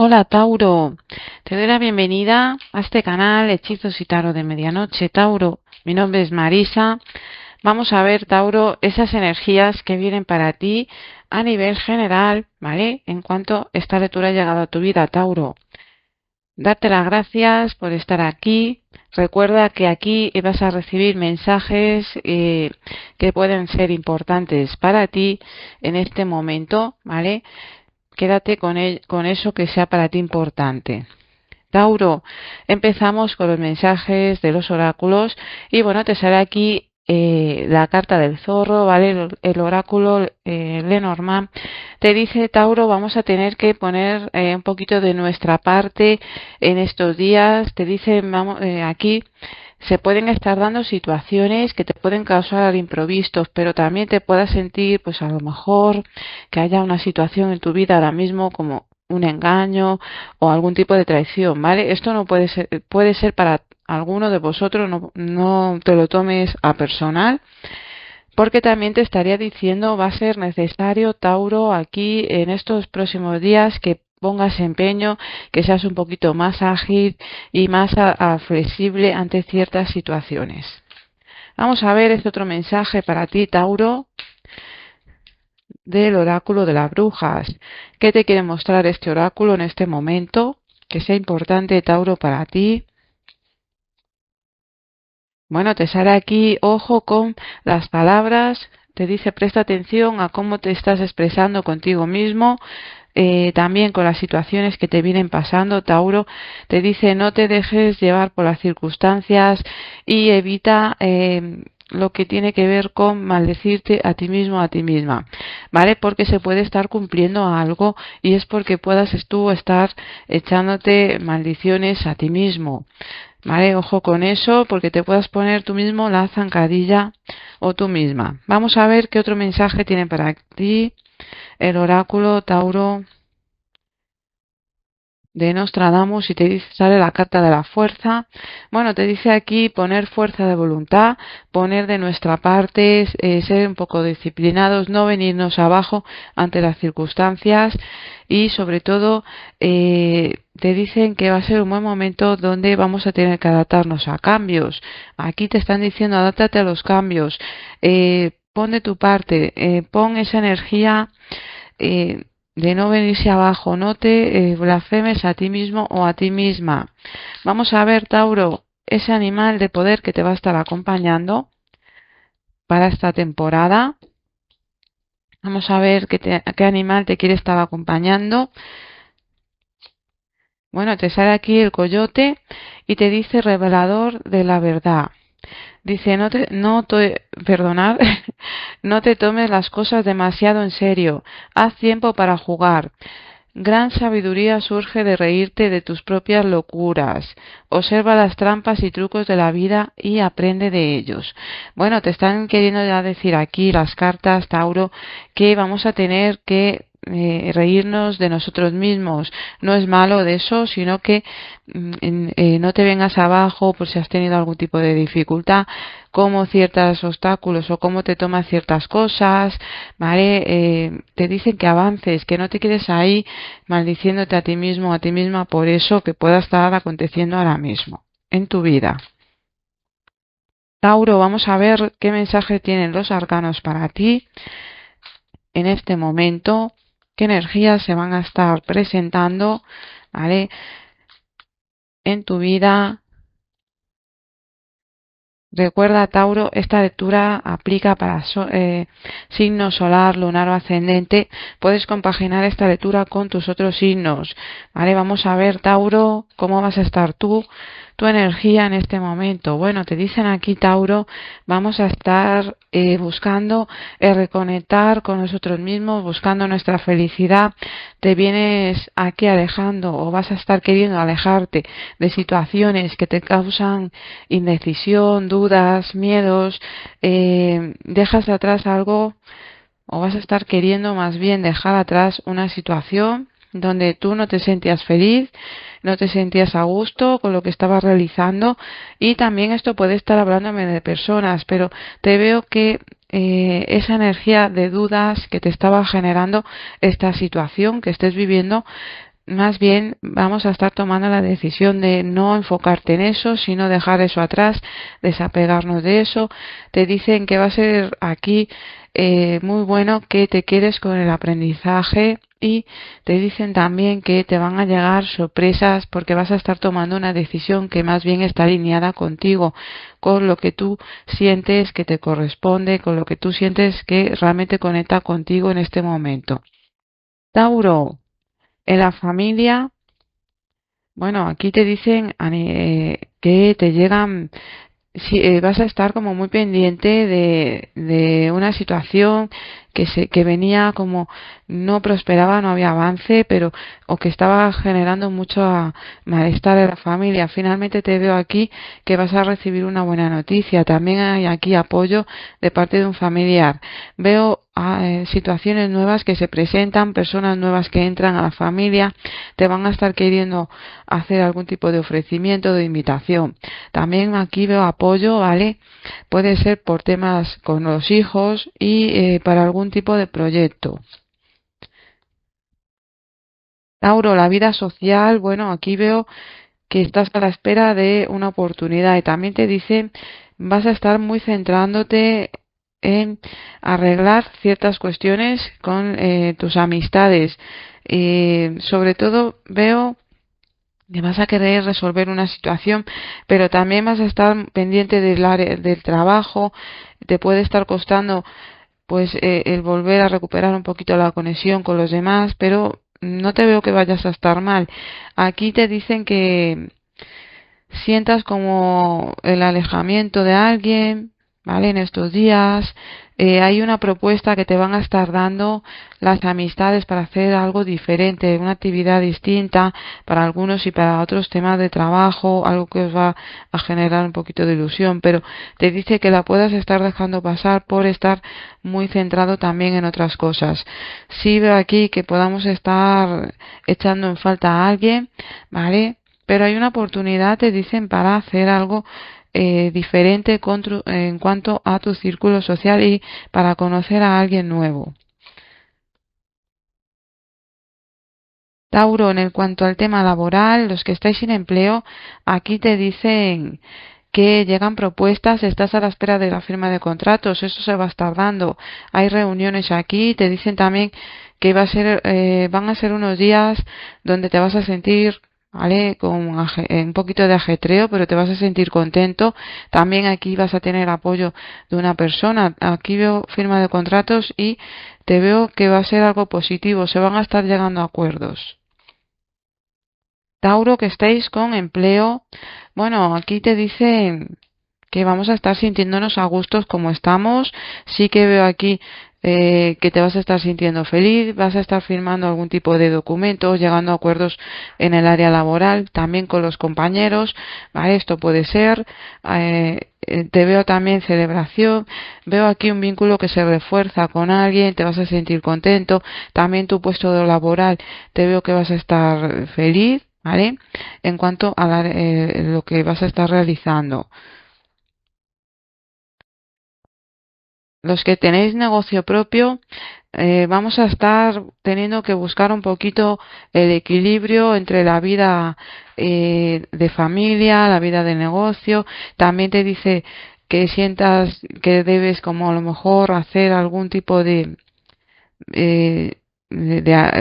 Hola Tauro, te doy la bienvenida a este canal Hechizos y Tarot de Medianoche. Tauro, mi nombre es Marisa. Vamos a ver, Tauro, esas energías que vienen para ti a nivel general, ¿vale? En cuanto esta lectura ha llegado a tu vida, Tauro. Darte las gracias por estar aquí. Recuerda que aquí vas a recibir mensajes que pueden ser importantes para ti en este momento, ¿vale? Quédate con eso que sea para ti importante. Tauro, empezamos con los mensajes de los oráculos y bueno, te sale aquí la carta del zorro, ¿vale? El oráculo Lenormand te dice, Tauro, vamos a tener que poner un poquito de nuestra parte en estos días. Te dice, vamos, aquí se pueden estar dando situaciones que te pueden causar imprevistos, pero también te puedas sentir, pues a lo mejor que haya una situación en tu vida ahora mismo como un engaño o algún tipo de traición, ¿vale? Esto no puede ser para alguno de vosotros, no te lo tomes a personal, porque también te estaría diciendo va a ser necesario, Tauro, aquí en estos próximos días que pongas empeño, que seas un poquito más ágil y más flexible ante ciertas situaciones. Vamos a ver este otro mensaje para ti, Tauro, del oráculo de las brujas. ¿Qué te quiere mostrar este oráculo en este momento? Que sea importante, Tauro, para ti. Bueno, te sale aquí, ojo con las palabras, te dice presta atención a cómo te estás expresando contigo mismo, también con las situaciones que te vienen pasando, Tauro, te dice no te dejes llevar por las circunstancias y evita lo que tiene que ver con maldecirte a ti mismo, a ti misma, ¿vale? Porque se puede estar cumpliendo algo y es porque puedas tú estar echándote maldiciones a ti mismo. Vale, ojo con eso, porque te puedas poner tú mismo la zancadilla o tú misma. Vamos a ver qué otro mensaje tiene para ti el oráculo Tauro de Nostradamus y te dice, sale la carta de la fuerza. Bueno, te dice aquí poner fuerza de voluntad, poner de nuestra parte, ser un poco disciplinados, no venirnos abajo ante las circunstancias y sobre todo te dicen que va a ser un buen momento donde vamos a tener que adaptarnos a cambios. Aquí te están diciendo adáptate a los cambios, pon de tu parte, pon esa energía de no venirse abajo, no te blasfemes a ti mismo o a ti misma. Vamos a ver, Tauro, ese animal de poder que te va a estar acompañando para esta temporada. Vamos a ver qué animal te quiere estar acompañando. Bueno, te sale aquí el coyote y te dice revelador de la verdad. Dice, perdonar, no te tomes las cosas demasiado en serio. Haz tiempo para jugar. Gran sabiduría surge de reírte de tus propias locuras. Observa las trampas y trucos de la vida y aprende de ellos. Bueno, te están queriendo ya decir aquí las cartas, Tauro, que vamos a tener que reírnos de nosotros mismos. No es malo de eso, sino que no te vengas abajo por si has tenido algún tipo de dificultad, como ciertos obstáculos o cómo te tomas ciertas cosas, ¿vale? Te dicen que avances, que no te quedes ahí maldiciéndote a ti mismo, a ti misma por eso que pueda estar aconteciendo ahora mismo en tu vida. Tauro, vamos a ver qué mensaje tienen los arcanos para ti en este momento, qué energías se van a estar presentando, ¿vale? En tu vida. Recuerda, Tauro, esta lectura aplica para signo solar, lunar o ascendente. Puedes compaginar esta lectura con tus otros signos. ¿Vale? Vamos a ver, Tauro, cómo vas a estar tú, tu energía en este momento. Bueno, te dicen aquí, Tauro, vamos a estar buscando reconectar con nosotros mismos, buscando nuestra felicidad. Te vienes aquí alejando o vas a estar queriendo alejarte de situaciones que te causan indecisión, dudas, miedos, dejas atrás algo o vas a estar queriendo más bien dejar atrás una situación donde tú no te sentías feliz, no te sentías a gusto con lo que estabas realizando y también esto puede estar hablándome de personas, pero te veo que esa energía de dudas que te estaba generando esta situación que estés viviendo más bien vamos a estar tomando la decisión de no enfocarte en eso, sino dejar eso atrás, desapegarnos de eso. Te dicen que va a ser aquí muy bueno que te quedes con el aprendizaje y te dicen también que te van a llegar sorpresas porque vas a estar tomando una decisión que más bien está alineada contigo, con lo que tú sientes que te corresponde, con lo que tú sientes que realmente conecta contigo en este momento. Tauro, en la familia, bueno, aquí te dicen que te llegan, si, vas a estar como muy pendiente de una situación que venía como no prosperaba, no había avance, pero o que estaba generando mucho malestar en la familia. Finalmente te veo aquí que vas a recibir una buena noticia. También hay aquí apoyo de parte de un familiar. Veo situaciones nuevas que se presentan, personas nuevas que entran a la familia, te van a estar queriendo hacer algún tipo de ofrecimiento, de invitación. También aquí veo apoyo, ¿vale? Puede ser por temas con los hijos y para algún tipo de proyecto. Tauro, la vida social, bueno, aquí veo que estás a la espera de una oportunidad y también te dicen vas a estar muy centrándote en arreglar ciertas cuestiones con tus amistades. Sobre todo veo que vas a querer resolver una situación, pero también vas a estar pendiente del área del trabajo, te puede estar costando pues el volver a recuperar un poquito la conexión con los demás, pero no te veo que vayas a estar mal. Aquí te dicen que sientas como el alejamiento de alguien, ¿vale? En estos días hay una propuesta que te van a estar dando las amistades para hacer algo diferente, una actividad distinta para algunos y para otros temas de trabajo, algo que os va a generar un poquito de ilusión, pero te dice que la puedas estar dejando pasar por estar muy centrado también en otras cosas. Sí veo aquí que podamos estar echando en falta a alguien, ¿vale? Pero hay una oportunidad, te dicen, para hacer algo diferente en cuanto a tu círculo social y para conocer a alguien nuevo. Tauro, en cuanto al tema laboral, los que estáis sin empleo, aquí te dicen que llegan propuestas, estás a la espera de la firma de contratos, eso se va a estar dando. Hay reuniones aquí, te dicen también que van a ser unos días donde te vas a sentir, ¿vale? Con un poquito de ajetreo, pero te vas a sentir contento. También aquí vas a tener apoyo de una persona. Aquí veo firma de contratos y te veo que va a ser algo positivo, se van a estar llegando a acuerdos. Tauro, que estáis con empleo. Bueno, aquí te dicen que vamos a estar sintiéndonos a gustos como estamos. Sí que veo aquí que te vas a estar sintiendo feliz, vas a estar firmando algún tipo de documentos, llegando a acuerdos en el área laboral, también con los compañeros. ¿Vale? Esto puede ser. Te veo también celebración, veo aquí un vínculo que se refuerza con alguien, te vas a sentir contento, también tu puesto laboral, te veo que vas a estar feliz, ¿vale? En cuanto a lo que vas a estar realizando. Los que tenéis negocio propio, vamos a estar teniendo que buscar un poquito el equilibrio entre la vida de familia, la vida de negocio. También te dice que sientas que debes como a lo mejor hacer algún tipo eh,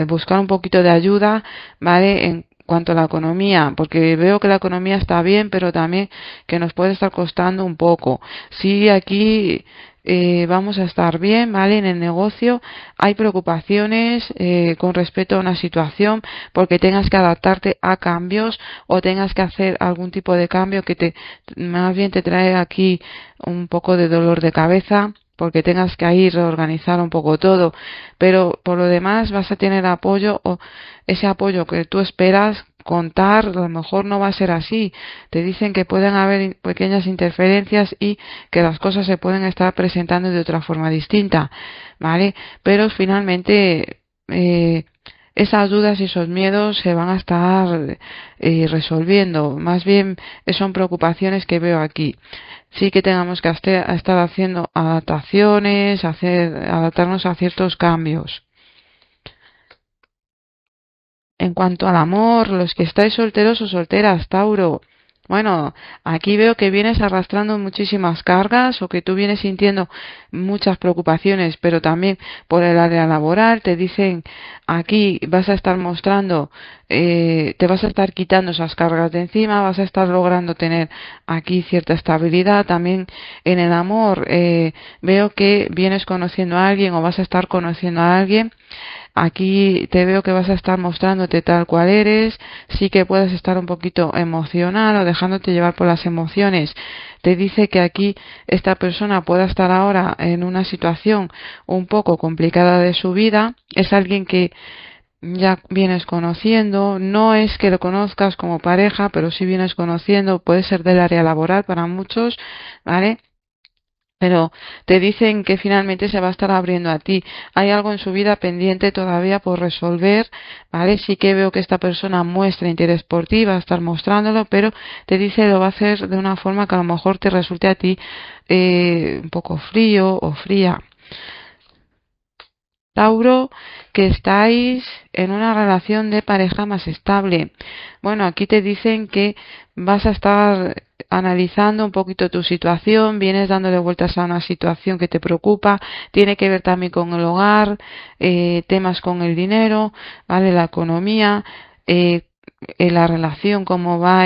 buscar un poquito de ayuda, ¿vale? En cuanto a la economía, porque veo que la economía está bien, pero también que nos puede estar costando un poco. Sí, aquí vamos a estar bien, ¿vale? En el negocio hay preocupaciones con respecto a una situación porque tengas que adaptarte a cambios o tengas que hacer algún tipo de cambio que más bien te trae aquí un poco de dolor de cabeza porque tengas que ahí reorganizar un poco todo, pero por lo demás vas a tener apoyo o ese apoyo que tú esperas contar, a lo mejor no va a ser así. Te dicen que pueden haber pequeñas interferencias y que las cosas se pueden estar presentando de otra forma distinta, ¿vale? Pero finalmente esas dudas y esos miedos se van a estar resolviendo. Más bien son preocupaciones que veo aquí. Sí que tengamos que estar haciendo adaptaciones, adaptarnos a ciertos cambios. En cuanto al amor, los que estáis solteros o solteras, Tauro, bueno, aquí veo que vienes arrastrando muchísimas cargas o que tú vienes sintiendo muchas preocupaciones, pero también por el área laboral. Te dicen aquí vas a estar mostrando, te vas a estar quitando esas cargas de encima, vas a estar logrando tener aquí cierta estabilidad. También en el amor, veo que vienes conociendo a alguien o vas a estar conociendo a alguien. Aquí te veo que vas a estar mostrándote tal cual eres, sí que puedes estar un poquito emocional o dejándote llevar por las emociones. Te dice que aquí esta persona pueda estar ahora en una situación un poco complicada de su vida. Es alguien que ya vienes conociendo, no es que lo conozcas como pareja, pero sí vienes conociendo, puede ser del área laboral para muchos, ¿vale? Pero te dicen que finalmente se va a estar abriendo a ti. Hay algo en su vida pendiente todavía por resolver, ¿vale? Sí que veo que esta persona muestra interés por ti, va a estar mostrándolo, pero te dice lo va a hacer de una forma que a lo mejor te resulte a ti un poco frío o fría. Tauro, que estáis en una relación de pareja más estable. Bueno, aquí te dicen que vas a estar analizando un poquito tu situación, vienes dándole vueltas a una situación que te preocupa, tiene que ver también con el hogar, temas con el dinero, ¿vale? La economía, la relación, cómo va.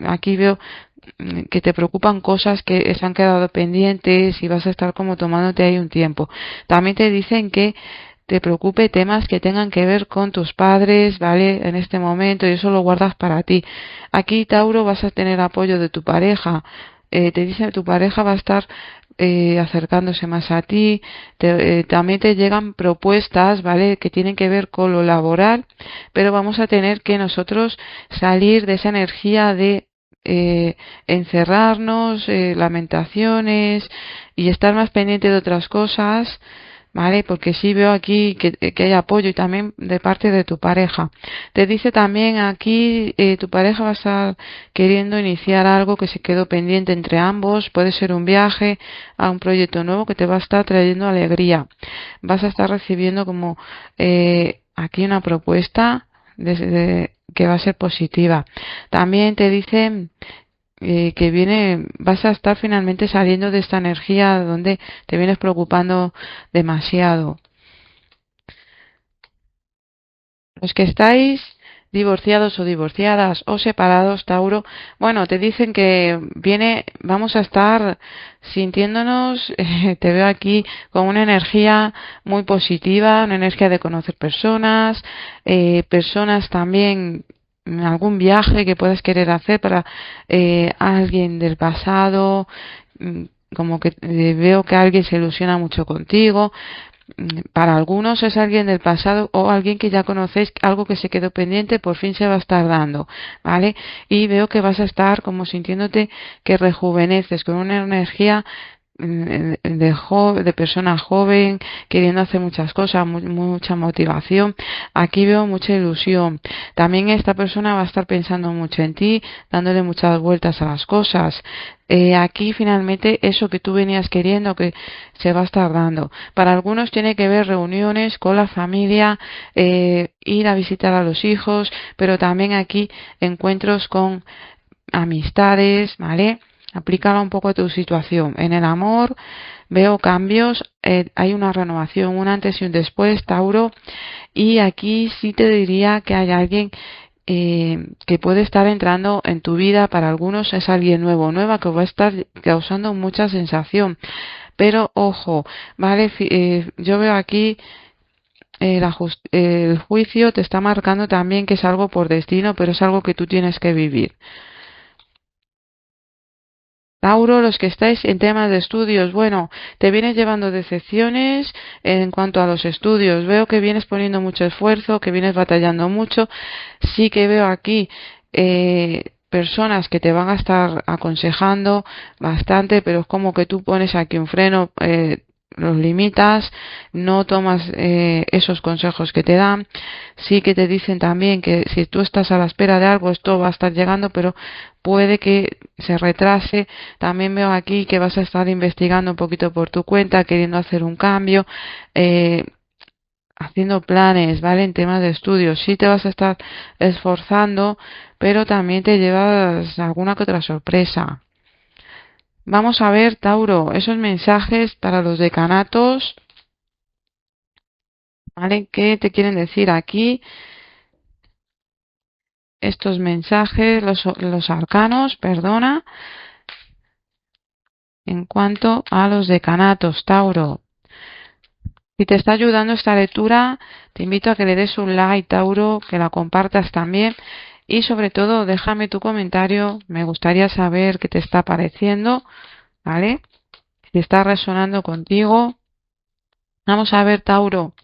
Aquí veo que te preocupan cosas que se han quedado pendientes y vas a estar como tomándote ahí un tiempo. También te dicen que te preocupe temas que tengan que ver con tus padres, ¿vale? En este momento y eso lo guardas para ti. Aquí, Tauro, vas a tener apoyo de tu pareja. Te dice que tu pareja va a estar acercándose más a ti. También te llegan propuestas, ¿vale? Que tienen que ver con lo laboral, pero vamos a tener que nosotros salir de esa energía de encerrarnos, lamentaciones y estar más pendiente de otras cosas, ¿vale? Porque sí veo aquí que hay apoyo y también de parte de tu pareja. Te dice también aquí tu pareja va a estar queriendo iniciar algo que se quedó pendiente entre ambos, puede ser un viaje a un proyecto nuevo que te va a estar trayendo alegría. Vas a estar recibiendo como aquí una propuesta que va a ser positiva. También te dicen que vas a estar finalmente saliendo de esta energía donde te vienes preocupando demasiado. Los que estáis divorciados o divorciadas o separados, Tauro, bueno, te dicen que vamos a estar sintiéndonos, te veo aquí con una energía muy positiva, una energía de conocer personas, personas también algún viaje que puedas querer hacer para alguien del pasado, mm, como que veo que alguien se ilusiona mucho contigo. Para algunos es alguien del pasado o alguien que ya conocéis, algo que se quedó pendiente, por fin se va a estar dando, ¿vale? Y veo que vas a estar como sintiéndote que rejuveneces con una energía de persona joven, queriendo hacer muchas cosas, mucha motivación. Aquí veo mucha ilusión. También esta persona va a estar pensando mucho en ti, dándole muchas vueltas a las cosas. Aquí finalmente eso que tú venías queriendo que se va a estar dando. Para algunos tiene que ver reuniones con la familia, ir a visitar a los hijos, pero también aquí encuentros con amistades, ¿vale? Aplícala un poco a tu situación. En el amor veo cambios, hay una renovación, un antes y un después, Tauro, y aquí sí te diría que hay alguien que puede estar entrando en tu vida. Para algunos es alguien nuevo, nueva, que va a estar causando mucha sensación. Pero ojo, ¿vale? Yo veo aquí el juicio te está marcando también que es algo por destino, pero es algo que tú tienes que vivir. Tauro, los que estáis en temas de estudios, bueno, te vienes llevando decepciones en cuanto a los estudios. Veo que vienes poniendo mucho esfuerzo, que vienes batallando mucho. Sí que veo aquí personas que te van a estar aconsejando bastante, pero es como que tú pones aquí un freno, los limitas, no tomas esos consejos que te dan. Sí que te dicen también que si tú estás a la espera de algo, esto va a estar llegando, pero puede que se retrase. También veo aquí que vas a estar investigando un poquito por tu cuenta, queriendo hacer un cambio. Eh, haciendo planes, ¿vale? En temas de estudios. Sí te vas a estar esforzando, pero también te llevas alguna que otra sorpresa. Vamos a ver, Tauro, esos mensajes para los decanatos, ¿vale? ¿Qué te quieren decir aquí? Estos mensajes, los arcanos, perdona, en cuanto a los decanatos, Tauro. Si te está ayudando esta lectura, te invito a que le des un like, Tauro, que la compartas también y sobre todo déjame tu comentario. Me gustaría saber qué te está pareciendo, ¿vale? Si está resonando contigo. Vamos a ver, Tauro,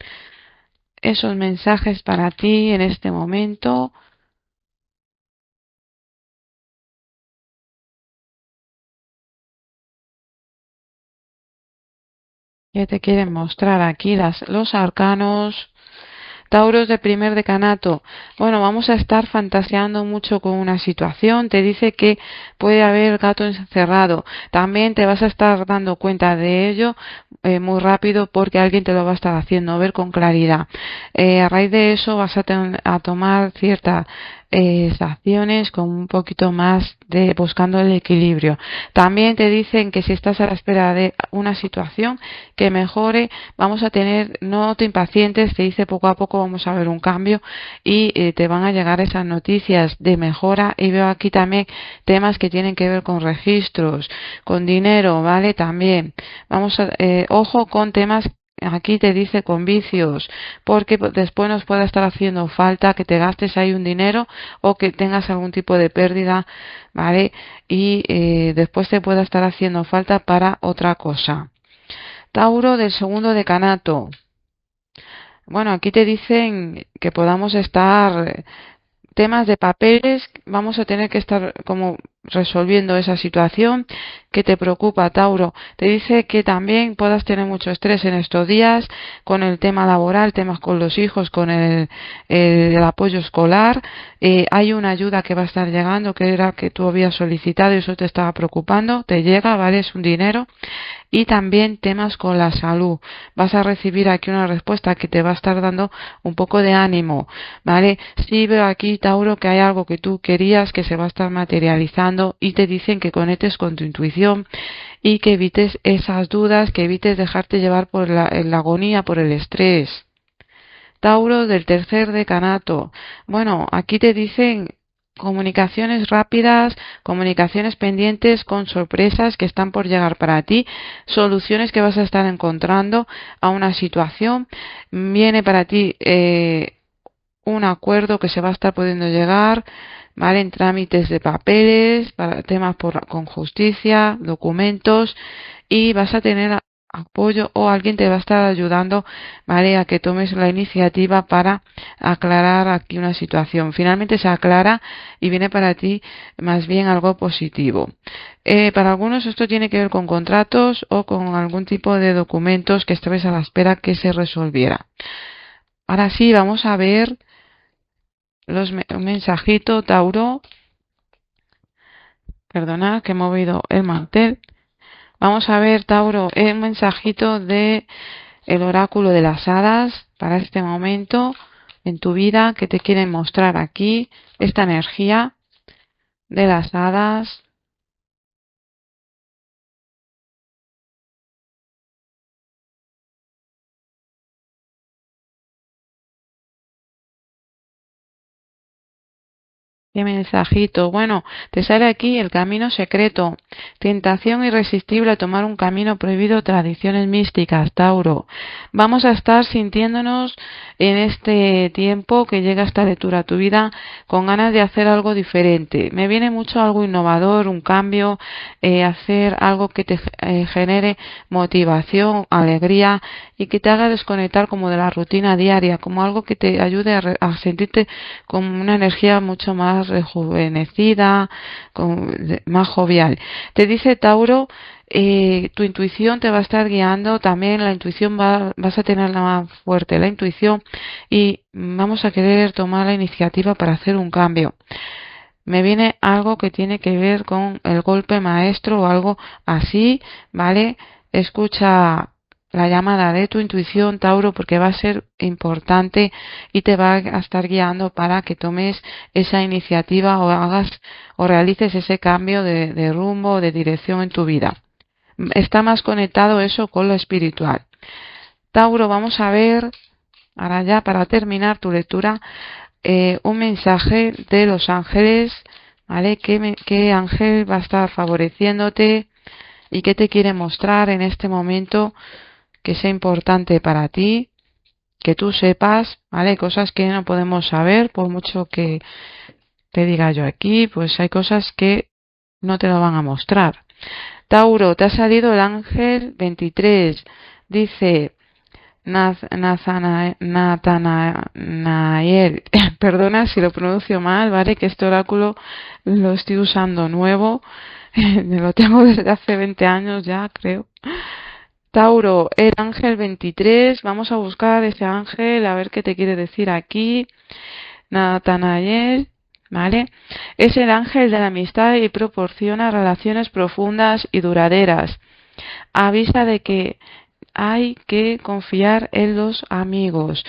esos mensajes para ti en este momento. ¿Qué te quieren mostrar aquí los arcanos? Tauros de primer decanato. Bueno, vamos a estar fantaseando mucho con una situación. Te dice que puede haber gato encerrado. También te vas a estar dando cuenta de ello muy rápido porque alguien te lo va a estar haciendo ver con claridad. A raíz de eso vas a tomar ciertas acciones con un poquito más de buscando el equilibrio. También te dicen que si estás a la espera de una situación que mejore, vamos a tener, no te impacientes, te dice poco a poco vamos a ver un cambio y te van a llegar esas noticias de mejora. Y veo aquí también temas que tienen que ver con registros, con dinero, ¿vale? También vamos a, ojo con temas. Aquí te dice con vicios, porque después nos puede estar haciendo falta que te gastes ahí un dinero o que tengas algún tipo de pérdida, ¿vale? Y después te pueda estar haciendo falta para otra cosa. Tauro del segundo decanato. Bueno, aquí te dicen que podamos estar temas de papeles, vamos a tener que estar como resolviendo esa situación que te preocupa, Tauro. Te dice que también puedas tener mucho estrés en estos días con el tema laboral, temas con los hijos, con el apoyo escolar. Hay una ayuda que va a estar llegando que era que tú habías solicitado y eso te estaba preocupando. Te llega, ¿vale? Es un dinero. Y también temas con la salud. Vas a recibir aquí una respuesta que te va a estar dando un poco de ánimo, ¿vale? Sí veo aquí, Tauro, que hay algo que tú querías que se va a estar materializando y te dicen que conectes con tu intuición y que evites esas dudas, que evites dejarte llevar por la agonía, por el estrés. Tauro del tercer decanato. Bueno, aquí te dicen comunicaciones rápidas, comunicaciones pendientes con sorpresas que están por llegar para ti, soluciones que vas a estar encontrando a una situación. Viene para ti un acuerdo que se va a estar pudiendo llegar, ¿vale? En trámites de papeles, para temas con justicia, documentos y vas a tener apoyo o alguien te va a estar ayudando, ¿vale? A que tomes la iniciativa para aclarar aquí una situación. Finalmente se aclara y viene para ti más bien algo positivo. Para algunos esto tiene que ver con contratos o con algún tipo de documentos que estabas a la espera que se resolviera. Ahora sí, vamos a ver un mensajito, Tauro. Perdonad que he movido el mantel. Vamos a ver, Tauro, el mensajito de el oráculo de las hadas para este momento en tu vida que te quieren mostrar aquí esta energía de las hadas. ¿Qué mensajito? Bueno, te sale aquí el camino secreto, tentación irresistible a tomar un camino prohibido, tradiciones místicas, Tauro. Vamos a estar sintiéndonos en este tiempo que llega esta lectura a tu vida con ganas de hacer algo diferente. Me viene mucho algo innovador, un cambio, hacer algo que te genere motivación, alegría y que te haga desconectar como de la rutina diaria, como algo que te ayude a sentirte con una energía mucho más rejuvenecida, más jovial. Te dice Tauro, tu intuición te va a estar guiando, también la intuición vas a tenerla más fuerte, la intuición, y vamos a querer tomar la iniciativa para hacer un cambio. Me viene algo que tiene que ver con el golpe maestro o algo así, ¿vale? Escucha la llamada de tu intuición, Tauro, porque va a ser importante y te va a estar guiando para que tomes esa iniciativa o hagas o realices ese cambio de rumbo, de dirección en tu vida. Está más conectado eso con lo espiritual. Tauro, vamos a ver, ahora ya para terminar tu lectura, un mensaje de los ángeles, ¿vale? ¿Qué ángel va a estar favoreciéndote y qué te quiere mostrar en este momento que sea importante para ti, que tú sepas, ¿vale? Cosas que no podemos saber, por mucho que te diga yo aquí, pues hay cosas que no te lo van a mostrar. Tauro, te ha salido el ángel 23, dice Natanael, perdona si lo pronuncio mal, ¿vale? Que este oráculo lo estoy usando nuevo, lo tengo desde hace 20 años ya, creo. Tauro, el ángel 23, vamos a buscar ese ángel, a ver qué te quiere decir aquí. Natanael, ¿vale? Es el ángel de la amistad y proporciona relaciones profundas y duraderas. Avisa de que hay que confiar en los amigos,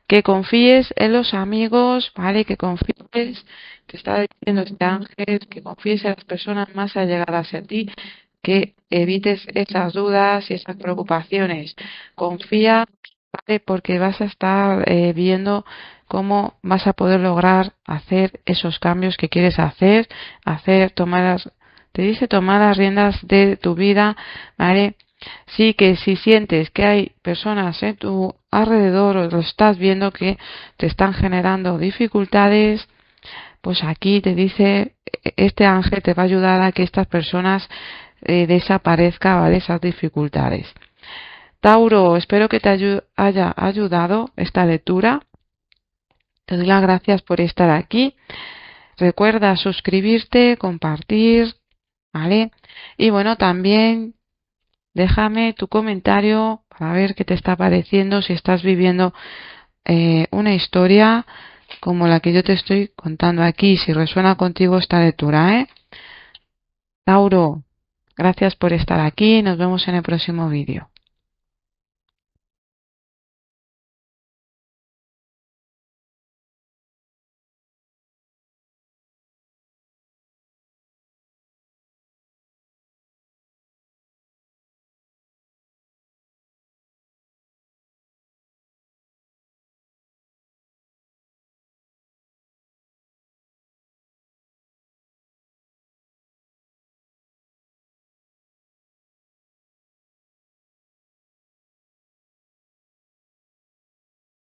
que confíes en los amigos, ¿vale? Que confíes, te está diciendo este ángel, que confíes en las personas más allegadas a ti, que evites esas dudas y esas preocupaciones. Confía, ¿vale? Porque vas a estar viendo cómo vas a poder lograr hacer esos cambios que quieres hacer, te dice tomar las riendas de tu vida, ¿vale? Sí, que si sientes que hay personas en tu alrededor o lo estás viendo que te están generando dificultades, pues aquí te dice, este ángel te va a ayudar a que estas personas desaparezcan, ¿vale? Esas dificultades. Tauro, espero que te haya ayudado esta lectura. Te doy las gracias por estar aquí. Recuerda suscribirte, compartir, ¿vale? Y bueno, también déjame tu comentario para ver qué te está pareciendo, si estás viviendo una historia como la que yo te estoy contando aquí, si resuena contigo esta lectura, ¿eh? Tauro, gracias por estar aquí, nos vemos en el próximo vídeo.